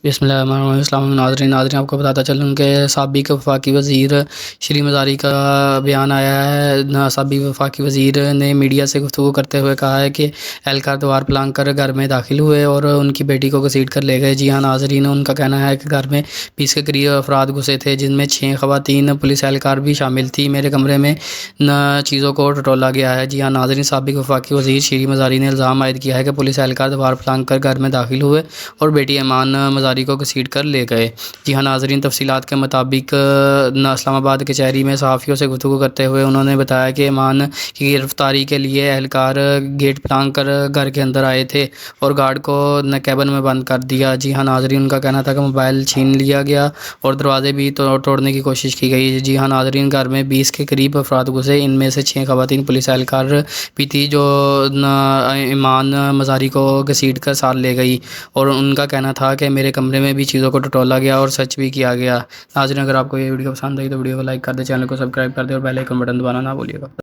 بسم اللہ الرحمن الرحیم۔ السلام علیکم ناظرین، آپ کو بتاتا چلوں کہ سابق وفاقی وزیر شری مزاری کا بیان آیا ہے۔ سابق وفاقی وزیر نے میڈیا سے گفتگو کرتے ہوئے کہا ہے کہ اہلکار دوار پھلانگ کر گھر میں داخل ہوئے اور ان کی بیٹی کو گھسیٹ کر لے گئے۔ جی ہاں ناظرین، ان کا کہنا ہے کہ گھر میں 20 کے قریب افراد گھسے تھے، جن میں 6 خواتین پولیس اہلکار بھی شامل تھیں۔ میرے کمرے میں چیزوں کو ٹٹولا گیا ہے۔ جی ہاں ناظرین، سابق وفاقی وزیر شری مزاری نے الزام عائد کیا ہے کہ پولیس اہلکار دوار پھلانگ کر گھر میں داخل ہوئے اور بیٹی ایمان مزاری کو گھسیٹ کر لے گئے۔ جی ہاں ناظرین، تفصیلات کے مطابق اسلام آباد کچہری میں صحافیوں سے گفتگو کرتے ہوئے انہوں نے بتایا کہ ایمان کی گرفتاری کے لیے اہلکار گیٹ پھلانگ کر گھر کے اندر آئے تھے اور گارڈ کو کیبن میں بند کر دیا۔ جی ہاں ناظرین، ان کا کہنا تھا کہ موبائل چھین لیا گیا اور دروازے بھی توڑنے کی کوشش کی گئی۔ جی ہاں ناظرین، گھر میں 20 کے قریب افراد گھسے، ان میں سے 6 خواتین پولیس اہلکار بھی تھی جو ایمان مزاری کو گھسیٹ کر ساتھ لے گئی، اور ان کا کہنا تھا کہ میرے کمرے میں بھی چیزوں کو ٹٹولا گیا اور سرچ بھی کیا گیا۔ ناظرین، اگر آپ کو یہ ویڈیو پسند آئی تو ویڈیو کو لائک کر دیں، چینل کو سبسکرائب کر دیں اور بیل آئیکن بٹن دبانا نہ بھولیے گا۔